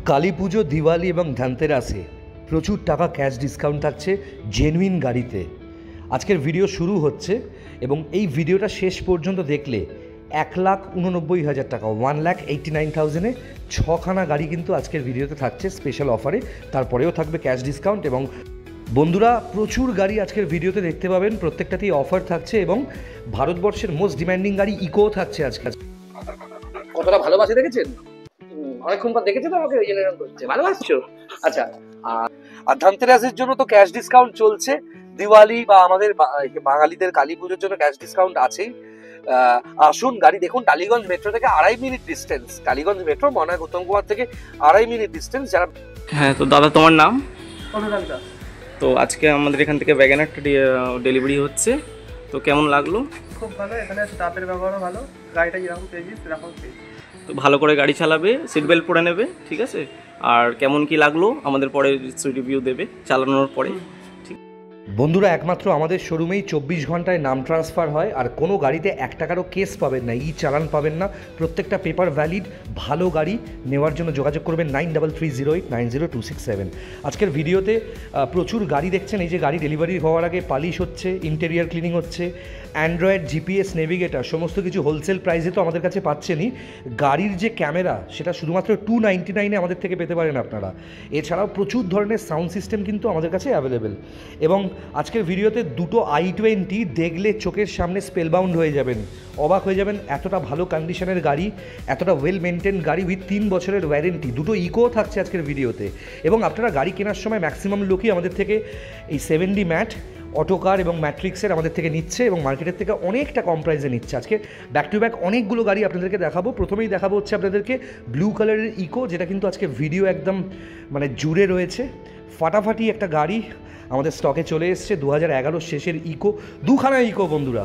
কালী পুজো, দিওয়ালি এবং ধনতেরাসে প্রচুর টাকা ক্যাশ ডিসকাউন্ট থাকছে জেনুইন গাড়িতে। আজকের ভিডিও শুরু হচ্ছে এবং এই ভিডিওটা শেষ পর্যন্ত দেখলে 1,89,000 টাকা 1,89,000-এ 6খানা গাড়ি কিন্তু আজকের ভিডিওতে থাকছে স্পেশাল অফারে। তারপরেও থাকবে ক্যাশ ডিসকাউন্ট এবং বন্ধুরা প্রচুর গাড়ি আজকের ভিডিওতে দেখতে পাবেন, প্রত্যেকটাতেই অফার থাকছে এবং ভারতবর্ষের মোস্ট ডিমান্ডিং গাড়ি ইকো থাকছে আজকে। কতটা ভালোবাসে দেখেছেন? অনেকক্ষণ পর দেখেছো তো আমাকে, ওই জন্য করছে ভালোবাসছো। আচ্ছা, আর ধনতেরাসের জন্য তো ক্যাশ ডিসকাউন্ট চলছে, দিওয়ালি বা আমাদের বাঙালিদের কালী পুজোর জন্য ক্যাশ ডিসকাউন্ট আছেই। আসুন গাড়ি দেখুন। টালিগঞ্জ মেট্রো থেকে 2.5 মিনিট ডিস্টেন্স, টালিগঞ্জ মেট্রো মনে হয় উত্তম কুমার থেকে 2.5 মিনিট ডিস্টেন্স। যারা হ্যাঁ, তো দাদা তোমার নাম? অনুরাগ দাস। তো আজকে আমাদের এখান থেকে ওয়াগনারটা ডেলিভারি হচ্ছে, তো কেমন লাগলো? খুব ভালো, এখানে স্টাফের ব্যবহারও ভালো, গাড়িটা যেরকম পেয়েছি সেরকম পেয়েছি। তো ভালো করে গাড়ি চালাবে, সিট বেল্ট পরে নেবে, ঠিক আছে? আর কেমন কি লাগলো আমাদের পরে রিভিউ দেবে চালানোর পরে। বন্ধুরা একমাত্র আমাদের শোরুমেই 24 ঘন্টায় নাম ট্রান্সফার হয়, আর কোনো গাড়িতে 1 টাকারও কেস পাবেন না, চালান পাবেন না, প্রত্যেকটা পেপার ভ্যালিড। ভালো গাড়ি নেওয়ার জন্য যোগাযোগ করবেন 9330890267। আজকের ভিডিওতে প্রচুর গাড়ি দেখছেন। এই যে গাড়ি ডেলিভারি হওয়ার আগে পালিশ হচ্ছে, ইন্টেরিয়ার ক্লিনিং হচ্ছে, অ্যান্ড্রয়েড জিপিএস নেভিগেটার সমস্ত কিছু হোলসেল প্রাইসে তো আমাদের কাছে পাচ্ছেনই। গাড়ির যে ক্যামেরা সেটা শুধুমাত্র 299-এ আমাদের থেকে পেতে পারেন আপনারা। এছাড়াও প্রচুর ধরনের সাউন্ড সিস্টেম কিন্তু আমাদের কাছে অ্যাভেলেবেল। এবং আজকের ভিডিওতে দুটো i20 দেখলে চোখের সামনে স্পেলবাউন্ড হয়ে যাবেন, অবাক হয়ে যাবেন। এতটা ভালো কন্ডিশনের গাড়ি, এতটা ওয়েল মেনটেন গাড়ি উইথ 3 বছরের ওয়ারেন্টি। দুটো ইকো থাকছে আজকের ভিডিওতে। এবং আপনারা গাড়ি কেনার সময় ম্যাক্সিমাম লোকই আমাদের থেকে এই 7D ম্যাট, অটোকার এবং ম্যাট্রিক্সের আমাদের থেকে নিচ্ছে এবং মার্কেটের থেকে অনেকটা কম প্রাইসে নিচ্ছে। আজকে ব্যাক টু ব্যাক অনেকগুলো গাড়ি আপনাদেরকে দেখাবো। প্রথমেই দেখাবো হচ্ছে আপনাদেরকে ব্লু কালারের ইকো, যেটা কিন্তু আজকে ভিডিও একদম মানে জুড়ে রয়েছে। ফাটাফাটি একটা গাড়ি আমাদের স্টকে চলে এসছে, 2011 শেষের ইকো। 2খানা ইকো বন্ধুরা,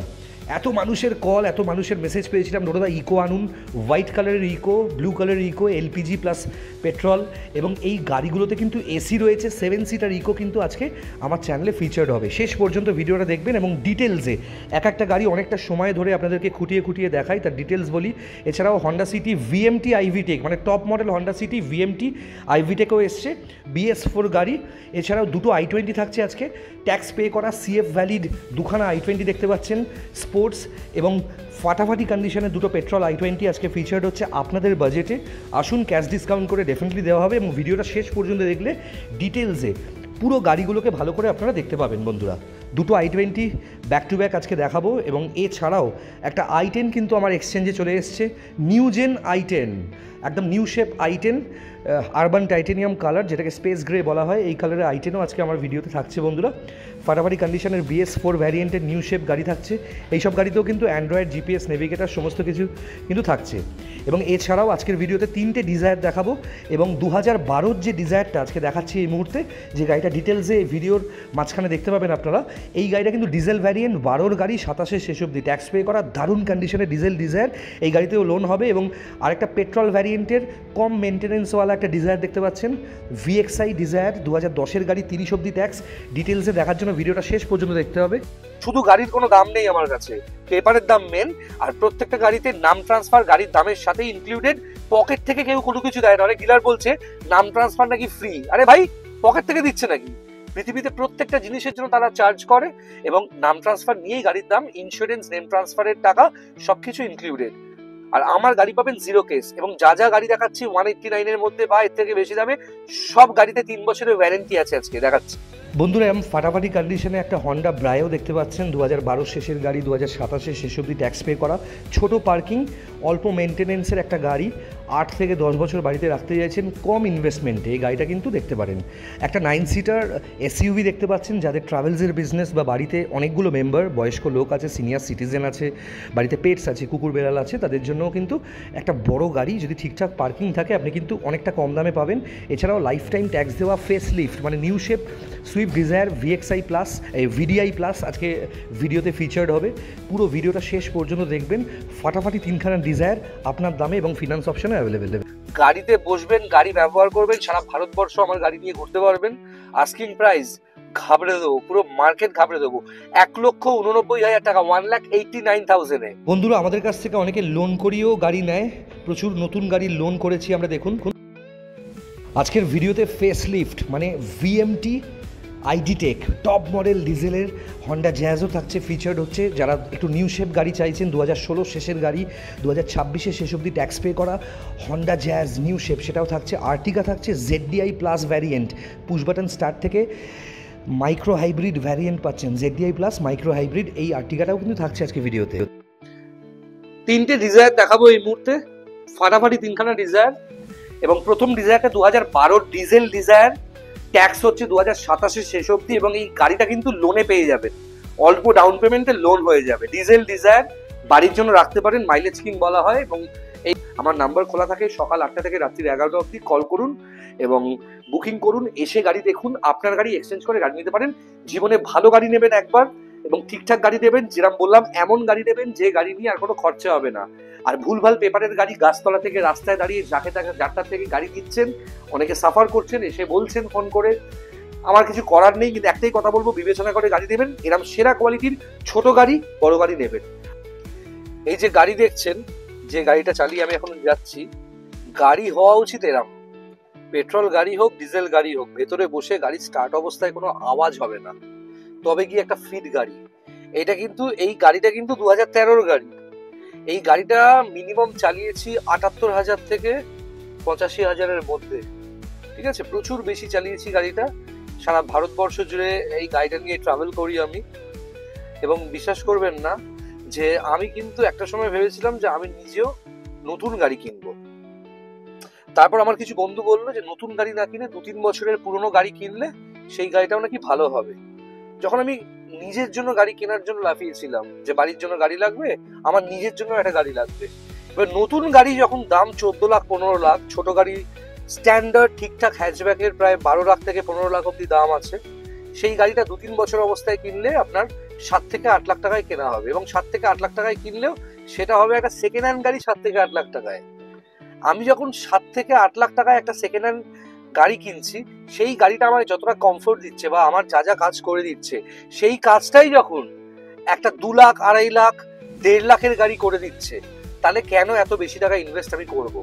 এত মানুষের কল, এত মানুষের মেসেজ পেয়েছিলাম দাদা ইকো আনুন। হোয়াইট কালারের ইকো, ব্লু কালারের ইকো, এলপিজি প্লাস পেট্রোল। এবং এই গাড়িগুলোতে কিন্তু এসি রয়েছে। 7 সিটার ইকো কিন্তু আজকে আমার চ্যানেলে ফিচার্ড হবে। শেষ পর্যন্ত ভিডিওটা দেখবেন এবং ডিটেলসে এক একটা গাড়ি অনেকটা সময় ধরে আপনাদেরকে খুঁটিয়ে খুঁটিয়ে দেখাই, তার ডিটেলস বলি। এছাড়াও হন্ডা সিটি ভিএমটি আইভিটেক, মানে top model Honda City VMT আইভিটেকও এসছে, BS4 গাড়ি। এছাড়াও দুটো i20 থাকছে আজকে, ট্যাক্স পে করা, CF ভ্যালিড 2খানা i20 দেখতে পাচ্ছেন, স্পোর্টস এবং ফাটাফাটি কন্ডিশনের দুটো পেট্রোল i20 আজকে ফিচার্ড হচ্ছে আপনাদের বাজেটে। আসুন, ক্যাশ ডিসকাউন্ট করে ডেফিনেটলি দেওয়া হবে এবং ভিডিওটা শেষ পর্যন্ত দেখলে ডিটেলসে পুরো গাড়িগুলোকে ভালো করে আপনারা দেখতে পাবেন। বন্ধুরা দুটো i20 ব্যাক টু ব্যাক আজকে দেখাবো। এবং এছাড়াও একটা i10 কিন্তু আমার এক্সচেঞ্জে চলে এসছে, নিউ জেন i10, একদম new shape i10, urban titanium colour, যেটাকে স্পেস গ্রে বলা হয়। এই কালারের i10ও আজকে আমার ভিডিওতে থাকছে বন্ধুরা। ফাটাফাটি কন্ডিশনের BS4 ভ্যারিয়েন্টের নিউ শেপ গাড়ি থাকছে। এইসব গাড়িতেও কিন্তু অ্যান্ড্রয়েড জিপিএস নেভিগেটার সমস্ত কিছু কিন্তু থাকছে। এবং এছাড়াও আজকের ভিডিওতে 3টে ডিজায়ার দেখাবো এবং 2012 যে ডিজায়ারটা আজকে দেখাচ্ছি এই মুহূর্তে, যে গাড়িটা ডিটেলসে এই ভিডিওর মাঝখানে দেখতে পাবেন আপনারা। এই গাড়িটা কিন্তু ডিজেল ভ্যারিয়েন্ট, 12 গাড়ি, 27 শেষ অবধি ট্যাক্স পে করা, দারুণ কন্ডিশনের ডিজেল ডিজায়ার। এই গাড়িতেও লোন হবে। এবং আরেকটা পেট্রোল ভ্যারিয়েন্টের কম মেনটেন্যান্সওয়ালা একটা ডিজায়ার দেখতে পাচ্ছেন, VXI ডিজায়ার, 2010-এর গাড়ি, 30 অবধি ট্যাক্স। ডিটেলসে দেখার জন্য ভিডিওটা শেষ পর্যন্ত দেখতে হবে। শুধু গাড়ির কোনো দাম নেই আমার কাছে, পেপারের দাম মেন। আর প্রত্যেকটা গাড়িতে নাম ট্রান্সফার গাড়ির দামের সাথে ইনক্লুডেড। পকেট থেকে কেউ কোনো কিছু দেয় না। অনেক ডিলার বলছে নাম ট্রান্সফার নাকি ফ্রি। আরে ভাই, পকেট থেকে দিচ্ছে নাকি? পৃথিবীতে প্রত্যেকটা জিনিসের জন্য তারা চার্জ করে এবং নাম ট্রান্সফার নিয়েই গাড়ির দাম, ইন্স্যুরেন্স, নেম ট্রান্সফারের টাকা সবকিছু ইনক্লুডেড। আর আমার গাড়ি পাবেন 0 কেস। এবং যা যা গাড়ি দেখাচ্ছি 189-এর মধ্যে বা এর থেকে বেশি দামে, সব গাড়িতে 3 বছরের ওয়ারেন্টি আছে আজকে দেখাচ্ছি। বন্ধুরা এমন ফাটাফাটি কন্ডিশনে একটা হন্ডা ব্রায়ো দেখতে পাচ্ছেন, 2012 শেষের গাড়ি, 2027 শেষ অবধি ট্যাক্স পে করা, ছোট পার্কিং, অল্প মেনটেনেন্সের একটা গাড়ি। 8 থেকে 10 বছর বাড়িতে রাখতে চাইছেন কম ইনভেস্টমেন্টে, এই গাড়িটা কিন্তু দেখতে পারেন। একটা 9 সিটার SUV দেখতে পাচ্ছেন, যাদের ট্রাভেলসের বিজনেস বা বাড়িতে অনেকগুলো মেম্বার, বয়স্ক লোক আছে, সিনিয়র সিটিজেন আছে, বাড়িতে পেটস আছে, কুকুর বেড়াল আছে, তাদের জন্যও কিন্তু একটা বড় গাড়ি যদি ঠিকঠাক পার্কিং থাকে আপনি কিন্তু অনেকটা কম দামে পাবেন। এছাড়াও লাইফ টাইম ট্যাক্স দেওয়া ফেস লিফট, মানে new shape Swift Dzire VXI plus, VDI plus আজকে ভিডিওতে ফিচার্ড হবে। পুরো ভিডিওটা শেষ পর্যন্ত দেখবেন। ফাটাফাটি 3খানা ডিজায়ার আপনার দামে এবং ফিনান্স অপশনে অ্যাভেলেবেল। গাড়িতে বসবেন, গাড়ি ব্যবহার করবেন, সারা ভারতবর্ষ আমার গাড়ি নিয়ে ঘুরতে পারবেন। আস্কিং প্রাইস ঘাবড়ে দেবো, পুরো মার্কেট ঘাবড়ে দেবো। 1,89,000 টাকা, 1,89,000-এ। বন্ধুরা আমাদের কাছ থেকে অনেকে লোন করিয়েও গাড়ি নেয়, প্রচুর নতুন গাড়ির লোন করেছি আমরা। দেখুন আজকের ভিডিওতে ফেস লিফট মানে VMT iDTEC top model ডিজেলের হন্ডা জ্যাজও থাকছে, ফিচার্ড হচ্ছে। যারা একটু নিউ শেপ গাড়ি চাইছেন, 2016 শেষের গাড়ি, 2026 শেষ অবধি ট্যাক্স পে করা হন্ডা জ্যাজ নিউ শেপ সেটাও থাকছে। আর্টিকা থাকছে ZDI plus variant, push button start থেকে মাইক্রো হাইব্রিড ভ্যারিয়েন্ট পাচ্ছেন, ZDI প্লাস মাইক্রো হাইব্রিড। এই আর্টিকাটাও কিন্তু থাকছে আজকে ভিডিওতে। তিনটে ডিজায়ার দেখাবো এই মুহূর্তে, ফাটাফাটি তিনখানা ডিজায়ার। এবং প্রথম ডিজায়ারটা 2012 ডিজেল ডিজায়ার, ট্যাক্স হচ্ছে 2027 শেষ অবধি, এবং এই গাড়িটা কিন্তু লোনে পেয়ে যাবেন, অল্প ডাউন পেমেন্টে লোন হয়ে যাবে। ডিজেল ডিজায়ার বাড়ির জন্য রাখতে পারেন, মাইলেজ কিং বলা হয়। এবং এই আমার নাম্বার খোলা থাকে সকাল 8টা থেকে রাত্রি 11টা অবধি, কল করুন এবং বুকিং করুন, এসে গাড়ি দেখুন, আপনার গাড়ি এক্সচেঞ্জ করে গাড়ি নিতে পারেন। জীবনে ভালো গাড়ি নেবেন একবার এবং ঠিকঠাক গাড়ি দেবেন, যেরকম বললাম এমন গাড়ি দেবেন যে গাড়ি নিয়ে আর কোনো খরচা হবে না। আর ভুলভাল পেপারের গাড়ি গাছতলা থেকে রাস্তায় দাঁড়িয়ে যাকে তাকে যারটার থেকে গাড়ি দিচ্ছেন, অনেকে সাফার করছেন, এসে বলছেন ফোন করে, আমার কিছু করার নেই, কিন্তু একটাই কথা বলবো, বিবেচনা করে গাড়ি দেবেন। এরকম সেরা কোয়ালিটির ছোট গাড়ি বড় গাড়ি নেবেন। এই যে গাড়ি দেখছেন, যে গাড়িটা চালিয়ে আমি এখন যাচ্ছি, গাড়ি হওয়া উচিত এরকম, পেট্রোল গাড়ি হোক ডিজেল গাড়ি হোক, ভেতরে বসে গাড়ি স্টার্ট অবস্থায় কোনো আওয়াজ হবে না, তবে গিয়ে একটা ফিট গাড়ি। এটা কিন্তু এই গাড়িটা কিন্তু 2013 গাড়ি। এই গাড়িটা মিনিমাম চালিয়েছি 78,000 থেকে 85,000-এর মধ্যে, ঠিক আছে, প্রচুর বেশি চালিয়েছি গাড়িটা। সারা ভারতবর্ষ জুড়ে এই গাড়িটা নিয়ে ট্রাভেল করি আমি। এবং বিশ্বাস করবেন না যে আমি কিন্তু একটা সময় ভেবেছিলাম যে আমি নিজেও নতুন গাড়ি কিনবো। তারপর আমার কিছু বন্ধু বললো যে নতুন গাড়ি না কিনে 2-3 বছরের পুরনো গাড়ি কিনলে সেই গাড়িটাও নাকি ভালো হবে। যখন আমি নিজের জন্য গাড়ি কেনার জন্য লাফিয়েছিলাম যে বাড়ির জন্য গাড়ি লাগবে, আমার নিজের জন্য একটা গাড়ি লাগবে, এবার নতুন গাড়ি যখন দাম 14 লাখ 15 লাখ, ছোট গাড়ি স্ট্যান্ডার্ড ঠিকঠাক হ্যাচব্যাকের প্রায় 12 লাখ থেকে 15 লাখ অব্দি দাম আছে, সেই গাড়িটা 2-3 বছর অবস্থায় কিনলে আপনার 7 থেকে 8 লাখ টাকায় কেনা হবে। এবং 7 থেকে 8 লাখ টাকায় কিনলেও সেটা হবে একটা সেকেন্ড হ্যান্ড গাড়ি 7 থেকে 8 লাখ টাকায়। আমি যখন 7 থেকে 8 লাখ টাকায় একটা সেকেন্ড হ্যান্ড গাড়ি কিনছি, সেই গাড়িটা আমাকে যতটা কমফোর্ট দিচ্ছে বা আমার যা যা কাজ করে দিচ্ছে, সেই কাজটাই যখন একটা 2 লাখ 2.5 লাখ 1.5 লাখের গাড়ি করে দিচ্ছে, তাহলে কেন এত বেশি টাকা ইনভেস্ট আমি করব?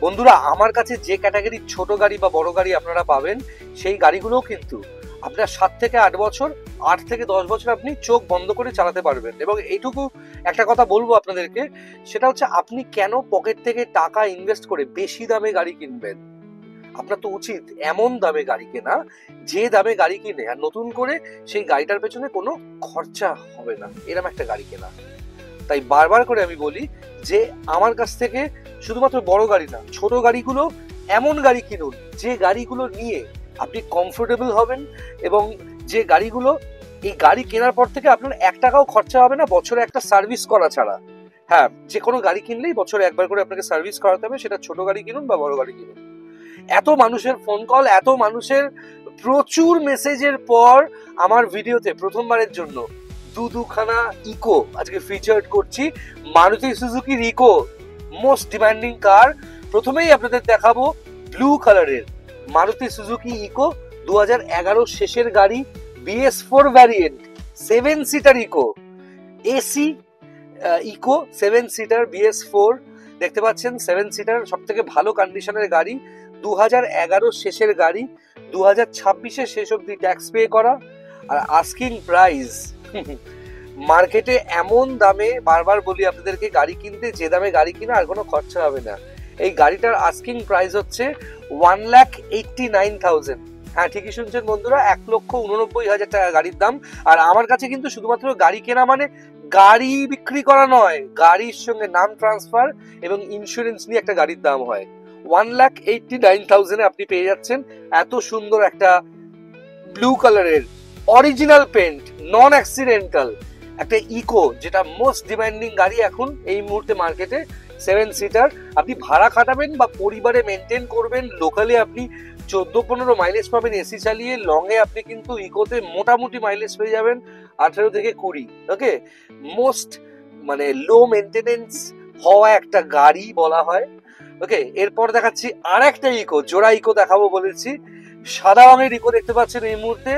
বন্ধুরা, আমার কাছে যে ক্যাটাগরির ছোট গাড়ি বা বড় গাড়ি আপনারা পাবেন, সেই গাড়িগুলোও কিন্তু আপনার 7 থেকে 8 বছর, 8 থেকে 10 বছর আপনি চোখ বন্ধ করে চালাতে পারবেন। এবং এইটুকু একটা কথা বলবো আপনাদেরকে, সেটা হচ্ছে আপনি কেন পকেট থেকে টাকা ইনভেস্ট করে বেশি দামে গাড়ি কিনবেন? আপনার তো উচিত এমন দামে গাড়ি কেনা যে দামে গাড়ি কিনে আর নতুন করে সেই গাড়িটার পেছনে কোনো খরচা হবে না, এরকম একটা গাড়ি কেনা। তাই বারবার করে আমি বলি যে আমার কাছ থেকে শুধুমাত্র বড় গাড়ি না, ছোট গাড়িগুলো এমন গাড়ি কিনুন যে গাড়িগুলো নিয়ে আপনি কমফোর্টেবল হবেন, এবং যে গাড়িগুলো এই গাড়ি কেনার পর থেকে আপনার 1 টাকাও খরচা হবে না বছরে একটা সার্ভিস করা ছাড়া। হ্যাঁ, যে কোনো গাড়ি কিনলেই বছরে একবার করে আপনাকে সার্ভিস করাতে হবে, সেটা ছোট গাড়ি কিনুন বা বড় গাড়ি কিনুন। এত মানুষের ফোন কল, এত মানুষের প্রচুর মেসেজের পর আমার ভিডিওতে প্রথমবারের জন্য দুখানা ইকো আজকে ফিচার্ড করছি। মারুতি সুজুকির ইকো, মোস্ট ডিমান্ডিং কার। প্রথমেই আপনাদের দেখাবো ব্লু কালারের মারুতি সুজুকি ইকো, 2011 শেষের গাড়ি, BS4 variant, 7 seater eco, AC eco 7 seater BS4। দেখতে পাচ্ছেন 7 সিটার, সব থেকে ভালো কন্ডিশনের গাড়ি, 2011 শেষের গাড়ি, 2026 শেষ অব্দি ট্যাক্স পে করা। আর আস্কিং প্রাইস মার্কেটে এমন দামে, বারবার বলি আপনাদেরকে, গাড়ি কিনতে যে দামে গাড়ি কিনা আর কোনো খরচা হবে না। এই গাড়িটার আস্কিং প্রাইস হচ্ছে 1,89,000। হ্যাঁ, ঠিকই শুনছেন বন্ধুরা, 1,89,000 টাকা গাড়ির দাম। আর আমার কাছে কিন্তু শুধুমাত্র গাড়ি কেনা মানে গাড়ি বিক্রি করা নয়, গাড়ির সঙ্গে নাম ট্রান্সফার এবং ইন্স্যুরেন্স নিয়ে একটা গাড়ির দাম হয়। 1,89,000-এ আপনি পেয়ে যাচ্ছেন এত সুন্দর একটা ব্লু কালারের অরিজিনাল পেন্ট, নন অ্যাক্সিডেন্টাল একটা ইকো, যেটা মোস্ট ডিমান্ডিং গাড়ি এখন এই মুহূর্তে মার্কেটে। 7 সিটার, আপনি ভাড়া খাটাবেন বা পরিবারে মেনটেন করবেন, লোকালে আপনি 14-15 মাইলেজ পাবেন এসি চালিয়ে, লং এ আপনি কিন্তু ইকোতে মোটামুটি মাইলেজ পেয়ে যাবেন 18 থেকে 20। ওকে, মোস্ট মানে লো মেনটেনেন্স হওয়া একটা গাড়ি বলা হয়। ওকে, এরপর দেখাচ্ছি আর একটা ইকো, জোড়া ইকো দেখাবো বলেছি, সাদা রঙের ইকো দেখতে পাচ্ছেন এই মুহূর্তে,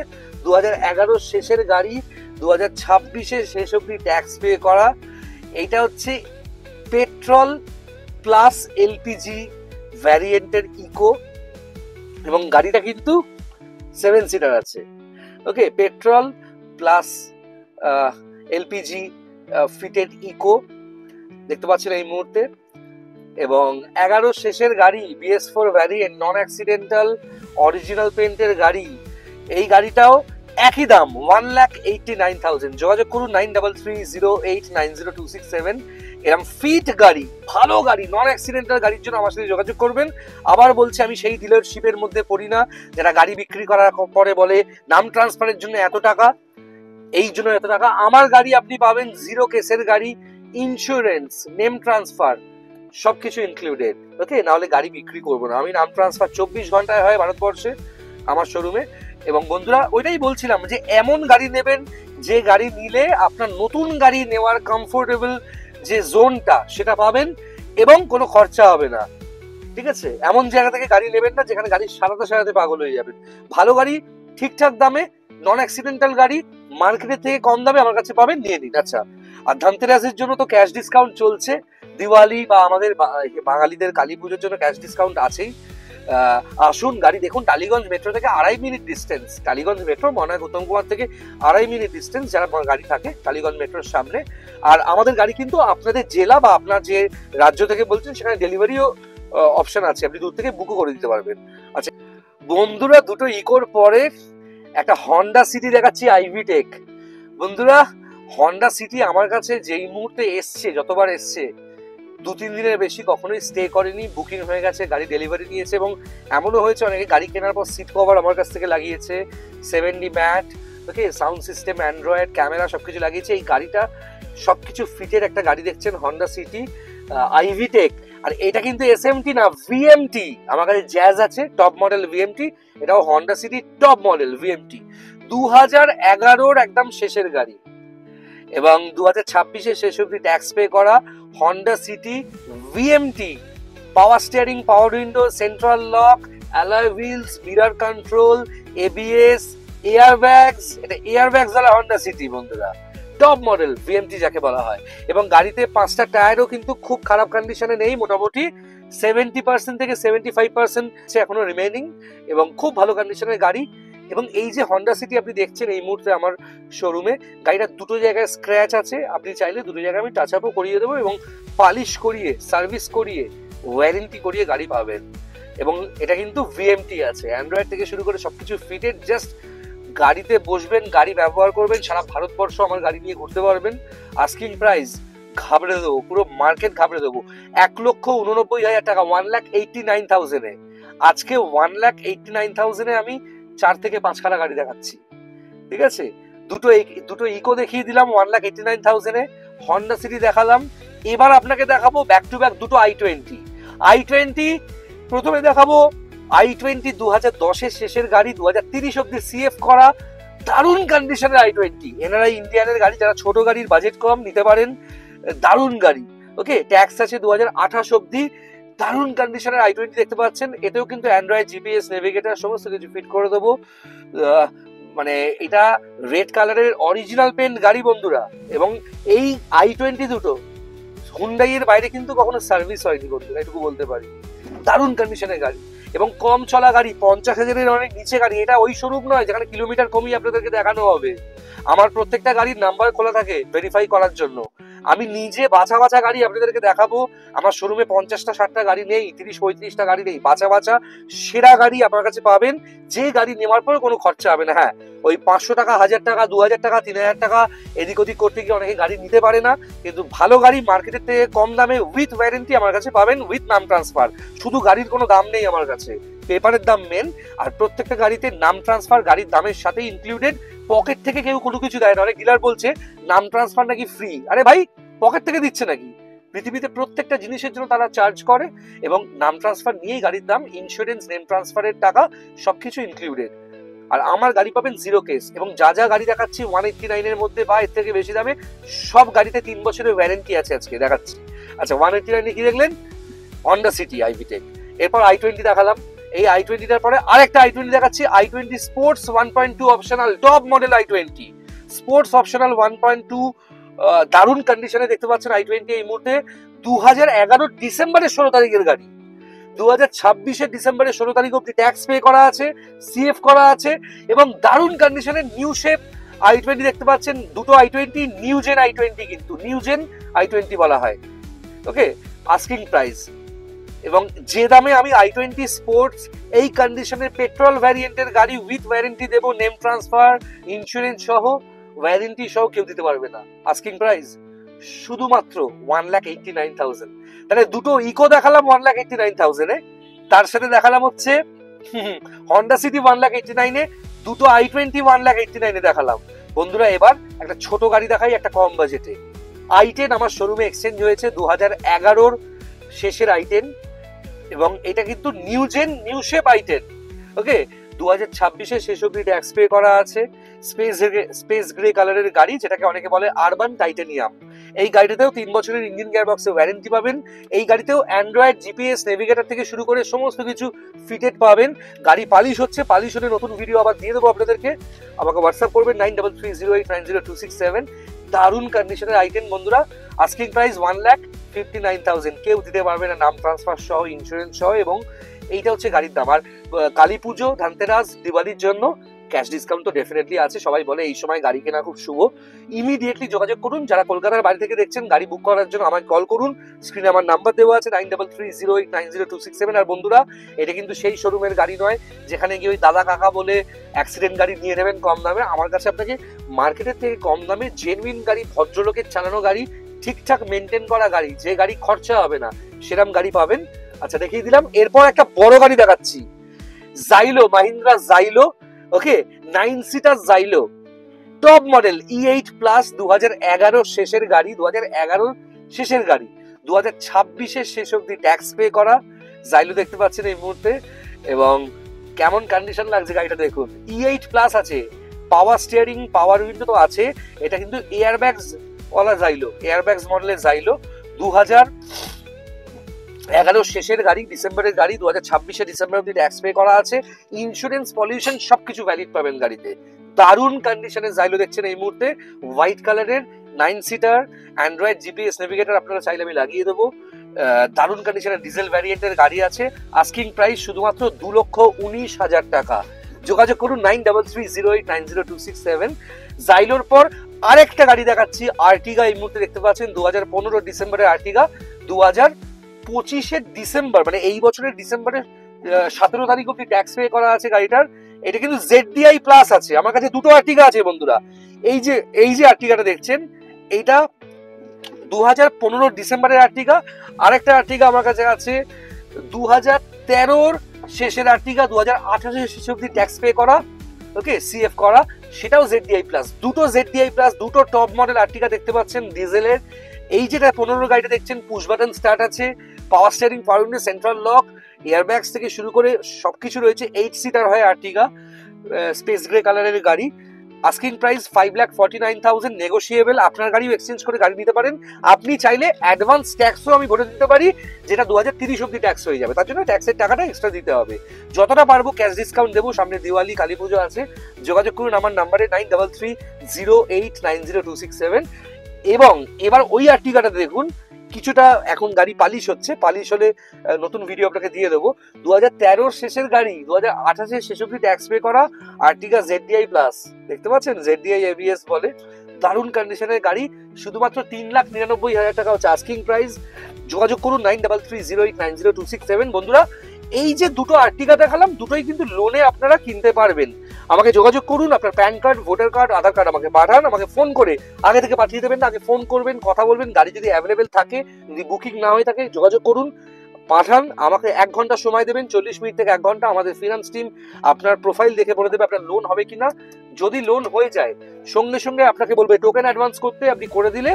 2011 শেষের গাড়ি, 2026 শেষ অব্দি ট্যাক্স পে করা। এইটা হচ্ছে পেট্রোল প্লাস এলপিজি ভ্যারিয়েন্টের ইকো, এবং গাড়িটা কিন্তু 7 সিটার আছে। Okay, petrol plus LPG fitted Eeco দেখতে পাচ্ছেন এই মুহূর্তে, এবং 11 শেষের গাড়ি, BS4 variant, non accidental, original পেন্টের গাড়ি। এই গাড়িটাও একই দাম 1,89,000। যোগাযোগ করুন 9330890267। এরকম ফিট গাড়ি, ভালো গাড়ি, নন অ্যাক্সিডেন্টাল গাড়ির জন্য আমার সাথে যোগাযোগ করবেন। আবার বলছি, আমি সেই ডিলারশিপের মধ্যে পড়ি না যারা গাড়ি বিক্রি করার পরে বলে নাম ট্রান্সফারের জন্য এত টাকা, এই জন্য এত টাকা। আমার গাড়ি আপনি পাবেন 0 কেসের গাড়ি, ইন্স্যুরেন্স, নেম ট্রান্সফার সবকিছু ইনক্লুডেড। ওকে, নাহলে গাড়ি বিক্রি করবো না। আমি নাম ট্রান্সফার 24 ঘন্টায় হয় ভারতবর্ষে আমার শোরুমে। এবং বন্ধুরা, ওইটাই বলছিলাম যে এমন গাড়ি নেবেন যে গাড়ি নিলে আপনার নতুন গাড়ি নেওয়ার কমফোর্টেবল যে জোনটা সেটা পাবেন এবং কোনো খরচা হবে না। ঠিক আছে, এমন জায়গা থেকে গাড়ি নেবেন না যেখানে গাড়ি সারাতে সারাতে পাগল হয়ে যাবেন। ভালো গাড়ি, ঠিকঠাক দামে, নন অ্যাক্সিডেন্টাল গাড়ি মার্কেটের থেকে কম দামে আমার কাছে পাবেন, নিয়ে নিন। আচ্ছা, আর ধনতেরাসের জন্য তো ক্যাশ ডিসকাউন্ট চলছে, দিওয়ালি বা আমাদের বাঙালিদের কালী পুজোর জন্য ক্যাশ ডিসকাউন্ট আছেই। আসুন, গাড়ি দেখুন। টালিগঞ্জ মেট্রো থেকে 2.5 মিনিট ডিস্টেন্স, টালিগঞ্জ মেট্রো মনে হয় উত্তম কুমার থেকে 2.5 মিনিট ডিস্টেন্স যারা গাড়ি থাকে টালিগঞ্জ মেট্রোর সামনে। আর আমাদের গাড়ি কিন্তু আপনাদের জেলা বা আপনার যে রাজ্য থেকে বলছেন সেখানে ডেলিভারিও অপশন আছে, আপনি দূর থেকে বুকও করে দিতে পারবেন। আচ্ছা বন্ধুরা, দুটো ইকোর পরে একটা হন্ডা সিটি দেখাচ্ছি, আইভি টেক। বন্ধুরা, হন্ডা সিটি আমার কাছে যেই মুহূর্তে এসছে, যতবার এসছে 2-3 দিনের বেশি কখনোই স্টে করেনি, বুকিং হয়ে গেছে, গাড়ি ডেলিভারি নিয়েছে। এবং এমনও হয়েছে অনেকে গাড়ি কেনার পর সিট কভার আমার কাছ থেকে লাগিয়েছে, 7D mat, okay, sound system, Android, camera সবকিছু লাগিয়েছে। এই গাড়িটা সবকিছু ফিটের একটা গাড়ি দেখছেন, হন্ডা সিটি আইভি টেক। আর এটা কিন্তু SMT না, VMT। আমার কাছে জ্যাজ আছে, টপ মডেল VMT। এটাও Honda City top model VMT, 2011-র একদম শেষের গাড়ি এবং 2026-এ শেষ অব্দি ট্যাক্স পে করা Honda City VMT। Power steering, power window, central lock, alloy wheels, mirror control, ABS, airbags. এটা এয়ারব্যাগস वाला হন্ডা সিটি বন্ধুরা, টপ মডেল VMT যাকে বলা হয়। এবং গাড়িতে 5টা টায়ারও কিন্তু খুব খারাপ কন্ডিশনে নেই, মোটামুটি 70% থেকে 75% এখনো রিমেইনিং, এবং খুব ভালো কন্ডিশনের গাড়ি। এবং এই যে হন্ডা সিটি আপনি দেখছেন এই মুহূর্তে আমার শোরুমে, গাড়িটা দুটো জায়গায় স্ক্র্যাচ আছে, আপনি চাইলে দুটো জায়গায় আমি টাচ আপও করিয়ে দেবো এবং পালিশ করিয়ে, সার্ভিস করিয়ে, ওয়ারেন্টি করিয়ে গাড়ি পাবেন। এবং এটা কিন্তু VMT আছে, অ্যান্ড্রয়েড থেকে শুরু করে সবকিছু ফিটেড। জাস্ট গাড়িতে বসবেন, গাড়ি ব্যবহার করবেন, সারা ভারতবর্ষ আমার গাড়ি নিয়ে ঘুরতে পারবেন। আস্কিং প্রাইস ঘাবড়ে দেবো, পুরো মার্কেট ঘাবড়ে দেবো, 1,89,000 টাকা, 1,89,000-এ। আজকে 1,89,000-এ আমি 4 থেকে 5 খানা গাড়ি দেখাচ্ছি। ঠিক আছে, দুটো ইকো দেখিয়ে দিলাম 1,89,000-এ, হন্ডা সিটি দেখালাম। এবার আপনাকে দেখাবো ব্যাক টু ব্যাক দুটো i20। প্রথমে দেখাবো i20 2010-এর শেষের গাড়ি, 2030 অব্দি CF করা, দারুণ কন্ডিশনের i20। এনআরআই ইন্ডিয়ানের গাড়ি, যারা ছোট গাড়ির বাজেট কম নিতে পারেন, দারুণ গাড়ি। ওকে, ট্যাক্স আছে 2028 অব্দি, দারুণ কন্ডিশনের i20 দেখতে পাচ্ছেন। এতেও কিন্তু অ্যান্ড্রয়েড, GPS, নেভিগেটর সমস্ত কিছু ফিট করে দেবো। মানে এটা রেড কালারের অরিজিনাল পেন্ট গাড়ি বন্ধুরা। এবং এই i20 দুটো হুন্ডাইয়ের বাইরে কিন্তু কখনো সার্ভিস হয়নি বন্ধুরা, এটুকু বলতে পারি। দারুণ কন্ডিশনের গাড়ি এবং কম চলা গাড়ি, 50,000-এর অনেক নিচে গাড়ি। এটা ওই শোরুম নয় যেখানে কিলোমিটার কমিয়ে আপনাদেরকে দেখানো হবে। আমার প্রত্যেকটা গাড়ির নাম্বার খোলা থাকে ভেরিফাই করার জন্য। আমি নিজে বাছা বাছা গাড়ি আপনাদেরকে দেখাবো। আমার শোরুমে 50টা 60টা গাড়ি নেই, 30-35টা গাড়ি নেই, বাছা বাছা সেরা গাড়ি আমার কাছে পাবেন, যে গাড়ি নেওয়ার পরে কোনো খরচা হবে না। হ্যাঁ, ওই 500 টাকা, 1000 টাকা, 2000 টাকা, 3000 টাকা এদিক ওদিক করতে গিয়ে অনেকে গাড়ি নিতে পারে না, কিন্তু ভালো গাড়ি মার্কেটের থেকে কম দামে উইথ ওয়ারেন্টি আমার কাছে পাবেন, উইথ নাম ট্রান্সফার। শুধু গাড়ির কোনো দাম নেই আমার কাছে, পেপারের দাম মেন। আর প্রত্যেকটা গাড়িতে নাম ট্রান্সফার গাড়ির দামের সাথে ইনক্লুডেড। পকেট থেকে কেউ কোনো কিছু দেয় না। অনেক ডিলার বলছে নাম ট্রান্সফার নাকি ফ্রি। আরে ভাই, পকেট থেকে দিচ্ছে নাকি? পৃথিবীতে প্রত্যেকটা জিনিসের জন্য তারা চার্জ করে, এবং নাম ট্রান্সফার নিয়েই গাড়ির দাম, ইন্স্যুরেন্স, নেম ট্রান্সফারের টাকা সবকিছু ইনক্লুডেড। আর আমার গাড়ি পাবেন 0 কেস। এবং যা যা গাড়ি দেখাচ্ছি 189-এর মধ্যে বা এর থেকে বেশি দামে, সব গাড়িতে 3 বছরের ওয়ারেন্টি আছে আজকে দেখাচ্ছি। আচ্ছা, 189-এ কি দেখলেন? Honda City iVTEC. এরপর i20 দেখালাম। এই i20টার পরে আরেকটা i20 দেখাচ্ছি, i20 sports 1.2 optional, top model i20 sports optional 1.2, দারুণ কন্ডিশনে দেখতে পাচ্ছেন i20 এই মুহূর্তে। 2011 ডিসেম্বরের 16 তারিখের গাড়ি, 2026 ডিসেম্বরের 16 তারিখ অব্দি ট্যাক্স পে করা আছে, সিএফ করা আছে এবং দারুণ কন্ডিশনের নিউ শেপ i20 দেখতে পাচ্ছেন। দুটো i20 নিউ জেন i20, কিন্তু নিউ জেন i20 বলা হয়। ওকে, আস্কিং প্রাইস এবং যে দামে আমি i20 স্পোর্টস এই কন্ডিশনের পেট্রোল ভ্যারিয়েন্টের গাড়ি উইথ ওয়ারেন্টি দেবো, নেম ট্রান্সফার, ইন্স্যুরেন্স সহ, ওয়ারেন্টি সহ কেউ দিতে পারবে না। আস্কিং প্রাইস শুধুমাত্র 1,89,000। তাহলে দুটো ইকো দেখালাম 1,89,000 এ, তার সাথে দেখালাম হচ্ছে হন্ডা সিটি 1,89,000 এ, দুটো i20 1,89,000 এ দেখালাম। বন্ধুরা এবার একটা ছোট গাড়ি দেখাই একটা কম বাজেটে। i10 আমার শোরুমে এক্সচেঞ্জ হয়েছে 2011-র শেষের i10 এবং এটা কিন্তু new gen new shape i10। Okay, 2026 শেষ অব্দি ট্যাক্স পে করা আছে। স্পেস গ্রে কালারের গাড়ি, যেটাকে অনেকে বলে আরবান টাইটানিয়াম। এই গাড়িটাতেও 3 বছরের ইঞ্জিন গিয়ার বক্সের ওয়ারেন্টি পাবেন। এই গাড়িতেও অ্যান্ড্রয়েড, জিপিএস, নেভিগেটর থেকে শুরু করে সমস্ত কিছু ফিটেড পাবেন। গাড়ি পালিশ হচ্ছে, পালিশ হলে নতুন ভিডিও আবার দিয়ে দেবো আপনাদেরকে। আমাকে হোয়াটসঅ্যাপ করবেন 9330890267। দারুণ কন্ডিশনের i10 বন্ধুরা। আস্কিং প্রাইস 1,59,000, কেউ দিতে পারবে না, নাম ট্রান্সফার সহ, ইন্স্যুরেন্স সহ। এবং এইটা হচ্ছে গাড়ির দাম। আর কালী পুজো, ধানতেরাস, দিওয়ালির জন্য ক্যাশ ডিসকাউন্ট তো ডেফিনেটলি আছে। সবাই বলে এই সময় গাড়ি কেনা খুব শুভ। ইমিডিয়েটলি যোগাযোগ করুন। যারা কলকাতার বাড়ি থেকে দেখছেন, গাড়ি বুক করার জন্য আমাকে কল করুন। স্ক্রিনে আমার নাম্বার দেওয়া আছে 9330890267। আর বন্ধুরা, এটা কিন্তু সেই শোরুমের গাড়ি নয় যেখানে গিয়ে ওই দাদা কাকা বলে অ্যাক্সিডেন্ট গাড়ি নিয়ে নেবেন কম দামে। আমার কাছে আপনাকে মার্কেটের থেকে কম দামে জেনুইন গাড়ি, ভদ্রলোকের চালানো গাড়ি, ঠিকঠাক মেনটেন করা গাড়ি, যে গাড়ি খরচা হবে না, সেরকম গাড়ি পাবেন। আচ্ছা, দেখিয়ে দিলাম। এরপর একটা বড় গাড়ি দেখাচ্ছি, জাইলো, মাহিন্দ্রা জাইলো। ওকে, 9 seater Xylo, top model E8 plus, 2011 শেষের গাড়ি, 2011 শেষের গাড়ি, 2026 শেষ অব্দি ট্যাক্স পে করা জাইলো দেখতে পাচ্ছেন এই মুহূর্তে। এবং কেমন কন্ডিশন লাগছে গাড়িটা দেখুন। E8 প্লাস আছে, পাওয়ার স্টিয়ারিং, পাওয়ার উইন্ডো তো আছে। এটা কিন্তু এয়ারব্যাগস ওয়ালা জাইলো, এয়ারব্যাগস মডেলের জাইলো। 2011 শেষের গাড়ি, ডিসেম্বরের গাড়ি, 2026 ডিসেম্বর অব্দি ট্যাক্স পে করা আছে। ইন্স্যুরেন্স, পলিউশন সবকিছু ভ্যালিড পাবেন গাড়িতে। দারুণ কন্ডিশনের জাইলো দেখছেন এই মুহূর্তে, হোয়াইট কালারের, 9 সিটার, অ্যান্ড্রয়েড, জিপিএস, নেভিগেটর আপনারা চাইলে আমি লাগিয়ে দেবো। দারুণ কন্ডিশনের ডিজেল ভ্যারিয়েন্টের গাড়ি আছে। আস্কিং প্রাইস শুধুমাত্র 2,19,000 টাকা। যোগাযোগ করুন 9330890267। জাইলোর পর আরেকটা গাড়ি দেখাচ্ছি, আর্টিগা। এই মুহূর্তে দেখতে পাচ্ছেন 2015 ডিসেম্বরের আর্টিগা, 2025 ডিসেম্বর, মানে এই বছরের ডিসেম্বরের 17 তারিখ অব্দি ট্যাক্স পে করা আছে গাড়িটার। এটা কিন্তু ZDI প্লাস আছে। আমার কাছে দুটো আর্টিগা আছে বন্ধুরা। এই যে আর্টিগাটা দেখছেন, এইটা 2015 ডিসেম্বরের আর্টিগা। আরেকটা আর্টিগা আমার কাছে আছে 2013 শেষের আর্টিগা, 2028 শেষ অব্দি ট্যাক্স পে করা, ওকে, সিএফ করা, সেটাও ZDI প্লাস। দুটো ZDI প্লাস, দুটো টপ মডেল আর্টিগা দেখতে পাচ্ছেন ডিজেলের। এই যেটা 15 গাড়িটা দেখছেন, পুশ বাটন স্টার্ট আছে, পাওয়ার steering, power window, central lock, airbags থেকে শুরু করে সবকিছু রয়েছে। 8 সিটার হয় আর্টিগা, স্পেস গ্রে কালারের গাড়ি। Asking price 5,49,000, negotiable. আপনার গাড়িও এক্সচেঞ্জ করে গাড়ি নিতে পারেন। আপনি চাইলে অ্যাডভান্স ট্যাক্সও আমি ভরে দিতে পারি, যেটা 2030 অব্দি ট্যাক্স হয়ে যাবে। তার জন্য ট্যাক্সের টাকাটা এক্সট্রা দিতে হবে। যতটা পারবো ক্যাশ ডিসকাউন্ট দেবো। সামনে দিওয়ালি, কালী পুজো আছে। যোগাযোগ করুন আমার নাম্বারে 9330890267। এবং এবার ওই আর্টিগাটা দেখুন, কিছুটা এখন গাড়ি পালিশ হচ্ছে, পালিশ হলে নতুন ভিডিও আপনাকে দিয়ে দেবো। 2013 শেষের গাড়ি, 2028 শেষ অব্দি ট্যাক্স পে করা আর্টিগা ZDI প্লাস, দেখতে পাচ্ছেন, ZDI ABS বলে। দারুণ কন্ডিশনের গাড়ি, শুধুমাত্র 3,99,000 টাকা হচ্ছে আস্কিং প্রাইস। যোগাযোগ করুন 9330890267। বন্ধুরা, এই যে দুটো আর্টিগা দেখালাম, দুটোই কিন্তু লোনে আপনারা কিনতে পারবেন। আমাকে যোগাযোগ করুন, আপনার প্যান কার্ড, ভোটার কার্ড, আধার কার্ড আমাকে পাঠান। আমাকে ফোন করে, আগে থেকে পাঠিয়ে দেবেন না, আগে ফোন করবেন, কথা বলবেন। গাড়ি যদি অ্যাভেলেবেল থাকে, যদি বুকিং না হয়ে থাকে, যোগাযোগ করুন, পাঠান। আমাকে 1 ঘন্টা সময় দেবেন, 40 মিনিট থেকে 1 ঘন্টা। আমাদের ফিনান্স টিম আপনার প্রোফাইল দেখে বলে দেবে আপনার লোন হবে কিনা। যদি লোন হয়ে যায়, সঙ্গে সঙ্গে আপনাকে বলবে টোকেন অ্যাডভান্স করতে। আপনি করে দিলে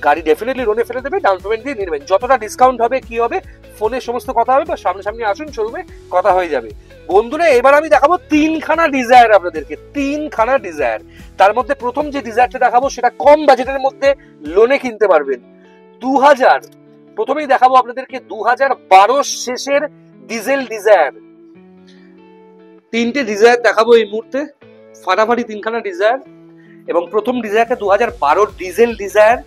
গাড়ি ডেফিনেটলি লোনে ফেলে দেবে, ডাউন পেমেন্ট দিয়ে নেবেন। যতটা ডিসকাউন্ট হবে, কি হবে, ফোনে সমস্ত কথা হবে, বা সামনাসামনি আসুন শোরুমে, কথা হয়ে যাবে। বন্ধুরা, এবার আমি দেখাবো 3খানা ডিজায়ার আপনাদেরকে, 3খানা ডিজায়ার। তার মধ্যে প্রথম যে ডিজায়ারটা দেখাবো, সেটা কম বাজেটের মধ্যে লোনে কিনতে পারবেন। 2000, প্রথমেই দেখাবো আপনাদেরকে 2012 শেষের ডিজেল ডিজায়ার। 3টে ডিজায়ার দেখাবো এই মুহূর্তে, ফাটাফাটি 3খানা ডিজায়ার। এবং প্রথম ডিজায়ারটা 2012 ডিজেল ডিজায়ার,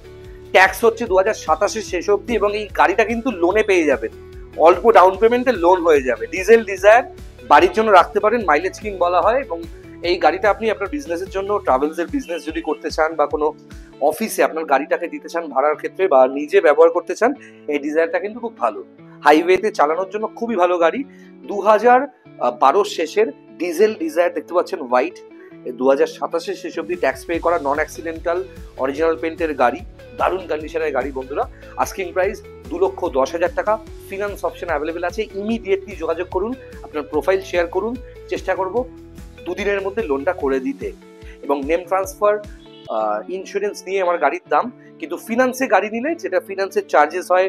ট্যাক্স হচ্ছে 2027 শেষ অব্দি। এবং এই গাড়িটা কিন্তু লোনে পেয়ে যাবেন, অল্প ডাউন পেমেন্টে লোন হয়ে যাবে। ডিজেল ডিজায়ার বাড়ির জন্য রাখতে পারেন, মাইলেজ কিং বলা হয়, এবং এই গাড়িটা আপনি আপনার বিজনেসের জন্য, ট্রাভেলসের বিজনেস যদি করতে চান বা কোনো অফিসে আপনার গাড়িটাকে দিতে চান ভাড়ার ক্ষেত্রে বা নিজে ব্যবহার করতে চান, এই ডিজায়ারটা কিন্তু খুব ভালো। হাইওয়েতে চালানোর জন্য খুবই ভালো গাড়ি। 2012 শেষের ডিজেল ডিজায়ার দেখতে পাচ্ছেন, হোয়াইট। 2027 শেষ অব্দি ট্যাক্স পে করা, নন অ্যাক্সিডেন্টাল, অরিজিনাল পেন্টের গাড়ি, দারুণ কন্ডিশনের গাড়ি বন্ধুরা। আস্কিং প্রাইস 2,10,000 টাকা। ফিনান্স অপশন অ্যাভেলেবেল আছে। ইমিডিয়েটলি যোগাযোগ করুন, আপনার প্রোফাইল শেয়ার করুন, চেষ্টা করব 2 দিনের মধ্যে লোনটা করে দিতে। এবং নেম ট্রান্সফার, ইন্স্যুরেন্স নিয়ে আমার গাড়ির দাম, কিন্তু ফিনান্সে গাড়ি নিলে যেটা ফিনান্সের চার্জেস হয়,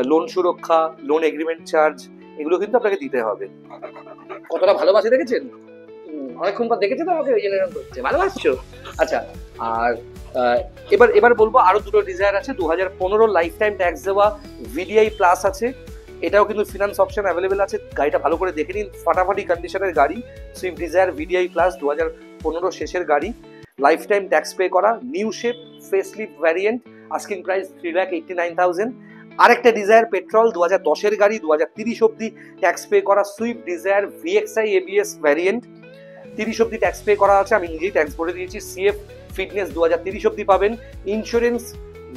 লোন সুরক্ষা, লোন এগ্রিমেন্ট চার্জ, এগুলো কিন্তু আপনাকে দিতে হবে। কতটা ভালোবাসে দেখেছেন? অনেকক্ষণ পর দেখেছে তো আমাকে, ওই জন্য এরকম করছে। ভালোবাসছো? আচ্ছা, আর এবার বলবো আরো 2টো ডিজায়ার আছে। 2015 লাইফ টাইম ট্যাক্স দেওয়া ভিডিআই প্লাস আছে, এটাও কিন্তু ফিনান্স অপশন অ্যাভেলেবেল আছে। গাড়িটা ভালো করে দেখে নিন, ফাটাফাটি কন্ডিশনের গাড়ি। সুইফট ডিজায়ার ভিডিআই প্লাস 2015 শেষের গাড়ি, লাইফ টাইম ট্যাক্স পে করা, new shape, facelift variant, asking price 3,89,000। আরেকটা ডিজায়ার পেট্রোল, 2010-এর গাড়ি, 2030 অব্দি ট্যাক্স পে করা, Swift Dzire VXI ABS variant, 30 অব্দি ট্যাক্স পে করা আছে, আমি নিজেই ট্যাক্স ভরে দিয়েছি। সিএফ ফিটনেস 2030 অব্দি পাবেন, ইন্স্যুরেন্স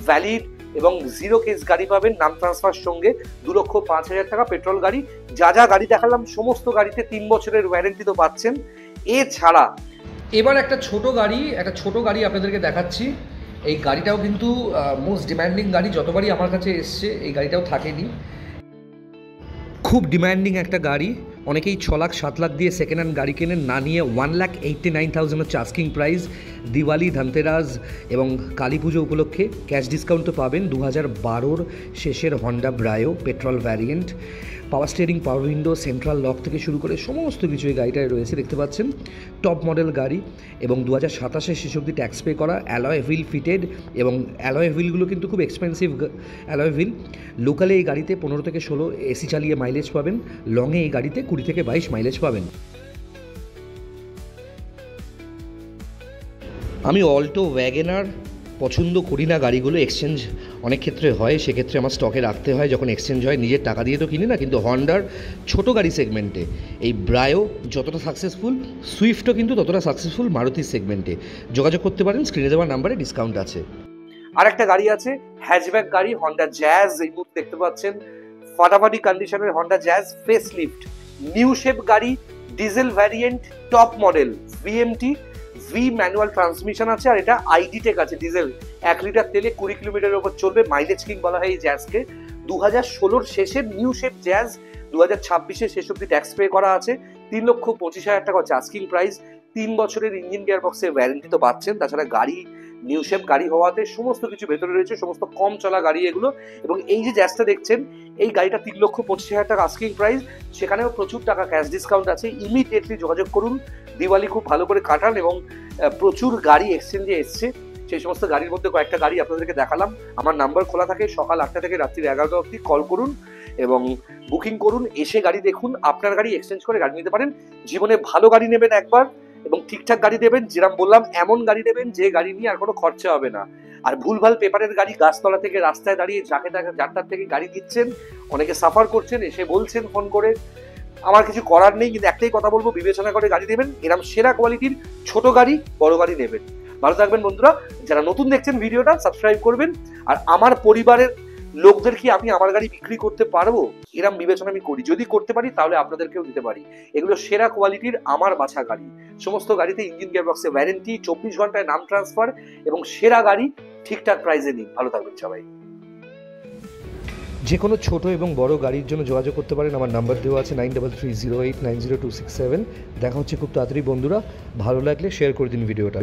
ভ্যালিড এবং 0 কেস গাড়ি পাবেন নাম ট্রান্সফার সঙ্গে। 2,05,000 টাকা পেট্রোল গাড়ি। যা যা গাড়ি দেখালাম সমস্ত গাড়িতে 3 বছরের ওয়ারেন্টি তো পাচ্ছেন। এছাড়া এবার একটা ছোট গাড়ি আপনাদেরকে দেখাচ্ছি। এই গাড়িটাও কিন্তু মোস্ট ডিমান্ডিং গাড়ি, যতবারই আমার কাছে এসছে এই গাড়িটাও থাকেনি। খুব ডিমান্ডিং একটা গাড়ি, অনেকেই 6 লাখ 7 লাখ দিয়ে সেকেন্ড হ্যান্ড গাড়ি কেনেন, না নিয়ে 1,89,000 হচ্ছে আস্কিং প্রাইস। দিওয়ালি, ধনতেরাস এবং কালী পুজো উপলক্ষে ক্যাশ ডিসকাউন্ট তো পাবেন। 2012 শেষের হন্ডা ব্রায়ো পেট্রোল ভ্যারিয়েন্ট, পাওয়ার steering, power window, central lock থেকে শুরু করে সমস্ত কিছু এই গাড়িটায় রয়েছে, দেখতে পাচ্ছেন। টপ মডেল গাড়ি এবং 2027 শেষ অব্দি ট্যাক্স পে করা, অ্যালয় হুইল ফিটেড, এবং অ্যালয় হুইলগুলো কিন্তু খুব এক্সপেন্সিভ অ্যালয় হুইল। লোকালে এই গাড়িতে 15 থেকে 16 এসি চালিয়ে মাইলেজ পাবেন, লংয়ে এই গাড়িতে 20 থেকে 22 মাইলেজ পাবেন। আমি অল্টো, ওয়াগনার পছন্দ করি না গাড়িগুলো, এক্সচেঞ্জ অনেক ক্ষেত্রে হয়, সেক্ষেত্রে আমার স্টকে রাখতে হয় যখন এক্সচেঞ্জ হয়। নিজের টাকা দিয়ে তো কিনি না, কিন্তু হন্ডার ছোটো গাড়ি সেগমেন্টে এই ব্রায়ো যতটা সাকসেসফুল, সুইফটও কিন্তু ততটা সাকসেসফুল মারুতির সেগমেন্টে। যোগাযোগ করতে পারেন, স্ক্রিনে দেওয়া নাম্বারে ডিসকাউন্ট আছে। আরেকটা গাড়ি আছে, হ্যাচব্যাক গাড়ি, হন্ডা জ্যাজ। এই মুহূর্তে দেখতে পাচ্ছেন ফাটাফাটি কন্ডিশনের Honda Jazz, facelift, new shape গাড়ি, diesel variant, top model, VMT, V manual transmission আছে, আর এটা আইডি টেক আছে। ডিজেল 1 লিটার তেলে 20 কিলোমিটারের উপর চলবে, মাইলেজ কিং বলা হয় এই জ্যাজকে। 2016 শেষের নিউ শেপ জ্যাজ, 2026 শেষ অব্দি ট্যাক্স পে করা আছে। 3,25,000 টাকা হচ্ছে আস্কিং প্রাইস। 3 বছরের ইঞ্জিন গিয়ার বক্সের ওয়ারেন্টি তো পাচ্ছেন। তাছাড়া গাড়ি নিউ শেপ গাড়ি হওয়াতে সমস্ত কিছু ভেতরে রয়েছে, সমস্ত কম চলা গাড়ি এগুলো। এবং এই যে জ্যাজটা দেখছেন, এই গাড়িটা 3,25,000 টাকা আস্কিং প্রাইস, সেখানেও প্রচুর টাকা ক্যাশ ডিসকাউন্ট আছে। ইমিডিয়েটলি যোগাযোগ করুন, দিওয়ালি খুব ভালো করে কাটান। এবং প্রচুর গাড়ি এক্সচেঞ্জে এসছে, সেই সমস্ত গাড়ির মধ্যে কয়েকটা গাড়ি আপনাদেরকে দেখালাম। আমার নাম্বার খোলা থাকে সকাল 8টা থেকে রাত্রি 11টা অবধি, কল করুন এবং বুকিং করুন, এসে গাড়ি দেখুন, আপনার গাড়ি এক্সচেঞ্জ করে গাড়ি নিতে পারেন। জীবনে ভালো গাড়ি নেবেন একবার, এবং ঠিকঠাক গাড়ি দেবেন, যেরকম বললাম এমন গাড়ি দেবেন যে গাড়ি নিয়ে আর কোনো খরচা হবে না। আর ভুলভাল পেপারের গাড়ি, গাছতলা থেকে রাস্তায় দাঁড়িয়ে যাকে যার থেকে গাড়ি দিচ্ছেন, অনেকে সাফার করছেন, এসে বলছেন ফোন করে, আমার কিছু করার নেই, কিন্তু একটাই কথা বলবো, বিবেচনা করে গাড়ি দেবেন। এরকম সেরা কোয়ালিটির ছোট গাড়ি, বড় গাড়ি নেবেন। ভালো থাকবেন বন্ধুরা। যারা নতুন দেখছেন ভিডিওটা, সাবস্ক্রাইব করবেন। আর আমার পরিবারের লোকদের কি আমি আমার গাড়ি বিক্রি করতে পারবো, এরকম বিবেচনা আমি করি। যদি করতে পারি তাহলে আপনাদেরকেও দিতে পারি। এগুলো সেরা কোয়ালিটির আমার বাছা গাড়ি। সমস্ত গাড়িতে ইঞ্জিন গিয়ার বক্সে ওয়ারেন্টি, 24 ঘন্টায় নাম ট্রান্সফার, এবং সেরা গাড়ি ঠিকঠাক প্রাইসে নিন। ভালো থাকবেন সবাই। যে কোনো ছোট এবং বড় গাড়ির জন্য যোগাযোগ করতে পারেন, আমার নাম্বার দেওয়া আছে 9330890267। দেখা হচ্ছে খুব তাড়াতাড়ি বন্ধুরা। ভালো লাগলে শেয়ার করে দিন ভিডিওটা।